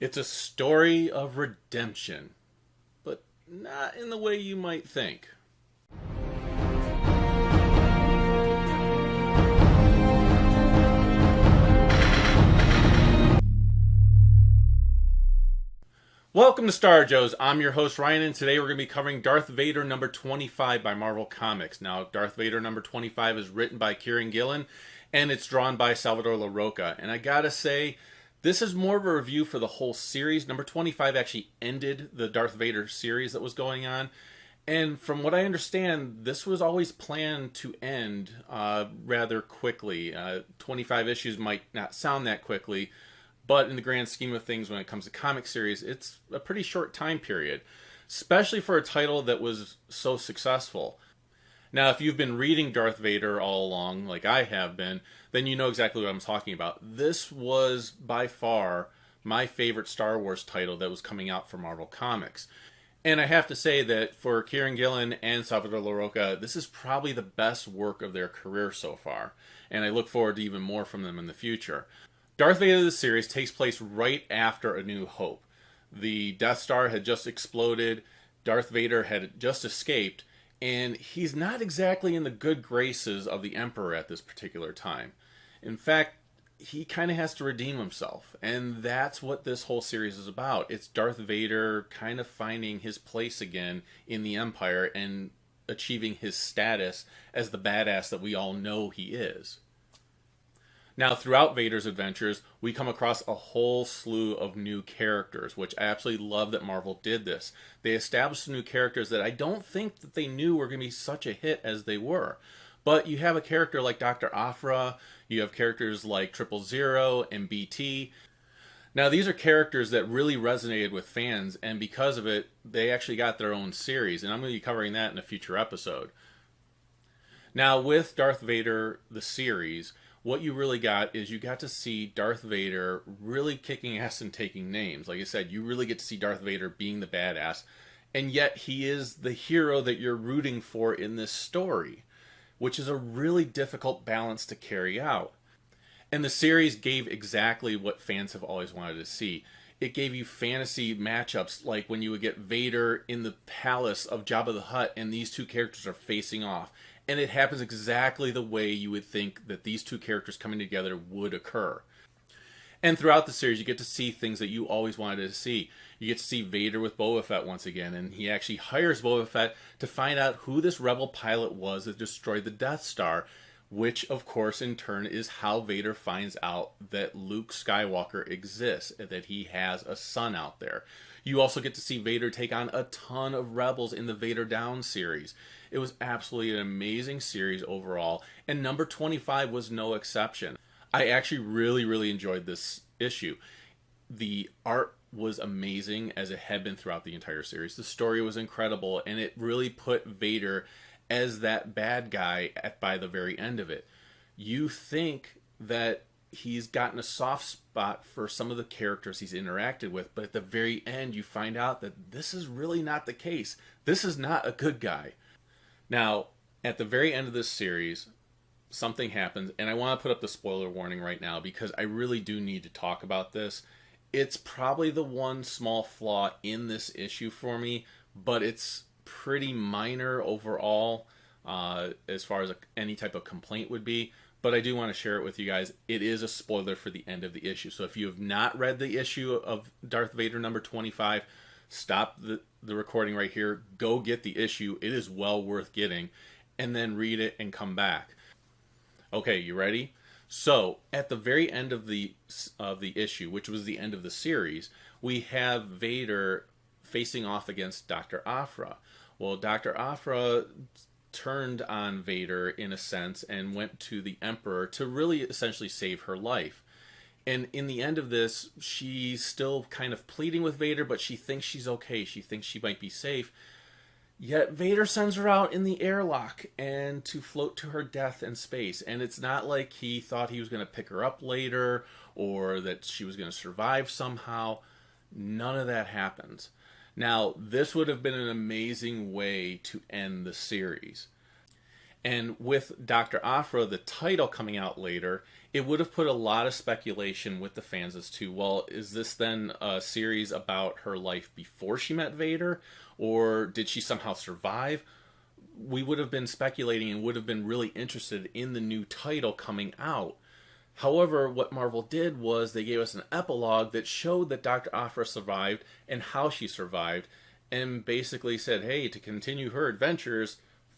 It's a story of redemption, but not in the way you might think. Welcome to Star Joes. I'm your host Ryan, and today we're going to be covering Darth Vader number 25 by Marvel Comics. Now, Darth Vader number 25 is written by Kieran Gillen, and it's drawn by Salvador Larroca. And I gotta say, this is more of a review for the whole series. Number 25 actually ended the Darth Vader series that was going on. And from what I understand, this was always planned to end rather quickly. 25 issues might not sound that quickly, but in the grand scheme of things, when it comes to comic series, it's a pretty short time period, especially for a title that was so successful. Now, if you've been reading Darth Vader all along, like I have been, then you know exactly what I'm talking about. This was by far my favorite Star Wars title that was coming out from Marvel Comics. And I have to say that for Kieran Gillen and Salvador Larroca, this is probably the best work of their career so far. And I look forward to even more from them in the future. Darth Vader, the series, takes place right after A New Hope. The Death Star had just exploded, Darth Vader had just escaped, and he's not exactly in the good graces of the Emperor at this particular time. In fact, he kind of has to redeem himself, and that's what this whole series is about. It's Darth Vader kind of finding his place again in the Empire and achieving his status as the badass that we all know he is. Now, throughout Vader's adventures, we come across a whole slew of new characters, which I absolutely love that Marvel did this. They established some new characters that I don't think that they knew were going to be such a hit as they were. But you have a character like Dr. Aphra, you have characters like 000 and BT. Now, these are characters that really resonated with fans, and because of it, they actually got their own series, and I'm going to be covering that in a future episode. Now, with Darth Vader, the series, what you really got is you got to see Darth Vader really kicking ass and taking names. Like I said, you really get to see Darth Vader being the badass, and yet he is the hero that you're rooting for in this story, which is a really difficult balance to carry out. And the series gave exactly what fans have always wanted to see. It gave you fantasy matchups, like when you would get Vader in the palace of Jabba the Hutt and these two characters are facing off. And it happens exactly the way you would think that these two characters coming together would occur. And throughout the series, you get to see things that you always wanted to see. You get to see Vader with Boba Fett once again, and he actually hires Boba Fett to find out who this rebel pilot was that destroyed the Death Star, which, of course, in turn is how Vader finds out that Luke Skywalker exists, and that he has a son out there. You also get to see Vader take on a ton of rebels in the Vader Down series. It was absolutely an amazing series overall, and number 25 was no exception. I actually really enjoyed this issue. The art was amazing, as it had been throughout the entire series. The story was incredible, and it really put Vader as that bad guy by the very end of it. You think that he's gotten a soft spot for some of the characters he's interacted with, but at the very end you find out that this is really not the case. This is not a good guy. Now, at the very end of this series, something happens, and I want to put up the spoiler warning right now because I really do need to talk about this. It's probably the one small flaw in this issue for me, but it's pretty minor overall as far as any type of complaint would be. But I do want to share it with you guys. It is a spoiler for the end of the issue. So if you have not read the issue of Darth Vader number 25, stop the recording right here. Go get the issue. It is well worth getting. And then read it and come back. Okay, you ready? So at the very end of the issue, which was the end of the series, we have Vader facing off against Dr. Aphra. Well, Dr. Aphra turned on Vader in a sense and went to the Emperor to really essentially save her life. And in the end of this, she's still kind of pleading with Vader, but she thinks she's okay. She thinks she might be safe. Yet Vader sends her out in the airlock and to float to her death in space. And it's not like he thought he was going to pick her up later or that she was going to survive somehow. None of that happens. Now, this would have been an amazing way to end the series. And with Dr. Afra, the title coming out later, it would have put a lot of speculation with the fans as to, well, is this then a series about her life before she met Vader? Or did she somehow survive? We would have been speculating and would have been really interested in the new title coming out. However, what Marvel did was they gave us an epilogue that showed that Dr. Afra survived and how she survived, and basically said, hey, to continue her adventures,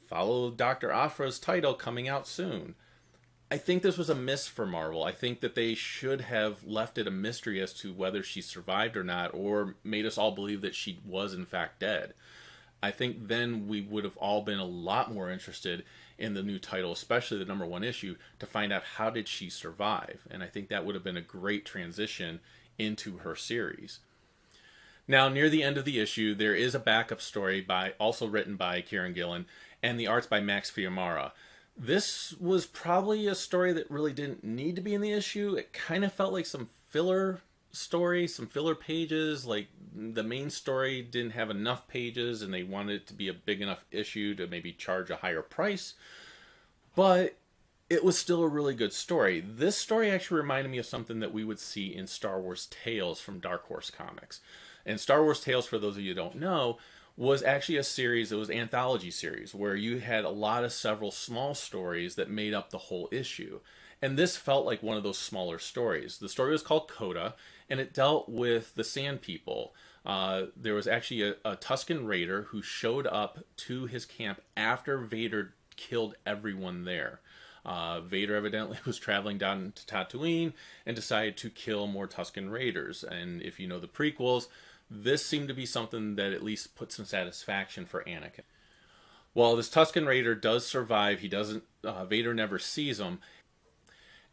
follow Dr. Afra's title coming out soon. I think this was a miss for Marvel. I think that they should have left it a mystery as to whether she survived or not, or made us all believe that she was in fact dead. I think then we would have all been a lot more interested in the new title, especially the #1 issue, to find out how did she survive. And I think that would have been a great transition into her series. Now, near the end of the issue, there is a backup story also written by Kieran Gillen, and the art's by Max Fiumara. This was probably a story that really didn't need to be in the issue. It kind of felt like some filler story, some filler pages. Like the main story didn't have enough pages and they wanted it to be a big enough issue to maybe charge a higher price. But it was still a really good story. This story actually reminded me of something that we would see in Star Wars Tales from Dark Horse Comics. And Star Wars Tales, for those of you who don't know, was actually a series, it was an anthology series, where you had a lot of several small stories that made up the whole issue. And this felt like one of those smaller stories. The story was called Coda, and it dealt with the Sand People. There was actually a Tusken Raider who showed up to his camp after Vader killed everyone there. Vader evidently was traveling down to Tatooine and decided to kill more Tusken Raiders. And if you know the prequels, this seemed to be something that at least put some satisfaction for Anakin. Well, this Tusken Raider does survive. He doesn't. Vader never sees him.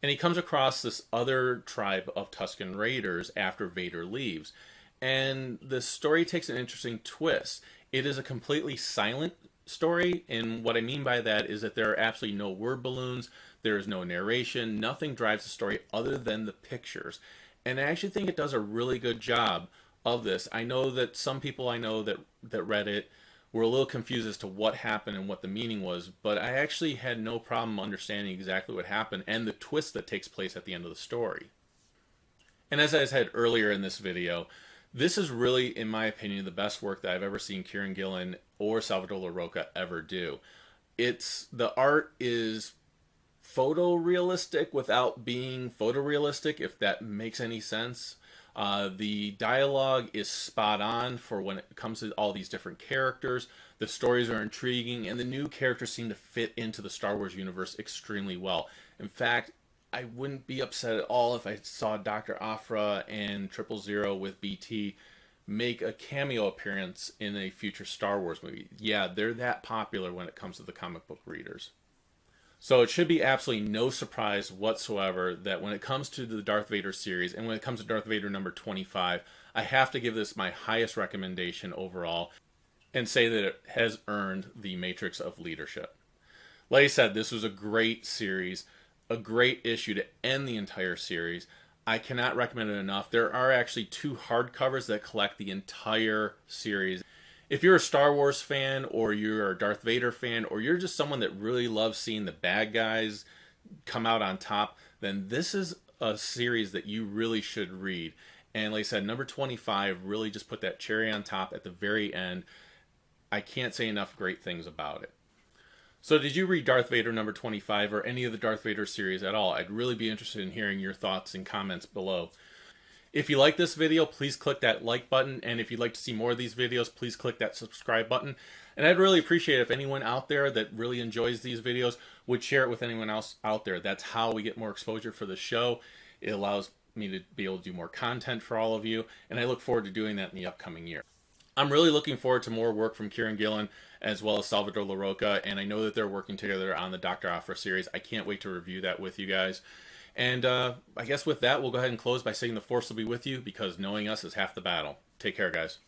And he comes across this other tribe of Tusken Raiders after Vader leaves. And the story takes an interesting twist. It is a completely silent story, and what I mean by that is that there are absolutely no word balloons, there is no narration, nothing drives the story other than the pictures. And I actually think it does a really good job of this. I know that some people I know that read it were a little confused as to what happened and what the meaning was, but I actually had no problem understanding exactly what happened and the twist that takes place at the end of the story. And as I said earlier in this video, this is really, in my opinion, the best work that I've ever seen Kieran Gillen or Salvador Larroca ever do. The art is photorealistic without being photorealistic, if that makes any sense. The dialogue is spot on for when it comes to all these different characters. The stories are intriguing, and the new characters seem to fit into the Star Wars universe extremely well. In fact, I wouldn't be upset at all if I saw Dr. Afra and 000 with BT make a cameo appearance in a future Star Wars movie. Yeah, they're that popular when it comes to the comic book readers. So it should be absolutely no surprise whatsoever that when it comes to the Darth Vader series, and when it comes to Darth Vader number 25, I have to give this my highest recommendation overall and say that it has earned the Matrix of Leadership. Like I said, this was a great series, a great issue to end the entire series. I cannot recommend it enough. There are actually 2 hardcovers that collect the entire series. If you're a Star Wars fan, or you're a Darth Vader fan, or you're just someone that really loves seeing the bad guys come out on top, then this is a series that you really should read. And like I said, number 25 really just put that cherry on top at the very end. I can't say enough great things about it. So did you read Darth Vader number 25 or any of the Darth Vader series at all? I'd really be interested in hearing your thoughts and comments below. If you like this video, please click that like button, and if you'd like to see more of these videos, please click that subscribe button. And I'd really appreciate it if anyone out there that really enjoys these videos would share it with anyone else out there. That's how we get more exposure for the show. It allows me to be able to do more content for all of you, and I look forward to doing that in the upcoming year. I'm really looking forward to more work from Kieran Gillen as well as Salvador Larroca, and I know that they're working together on the Dr. Afra series. I can't wait to review that with you guys. And I guess with that, we'll go ahead and close by saying the Force will be with you, because knowing us is half the battle. Take care, guys.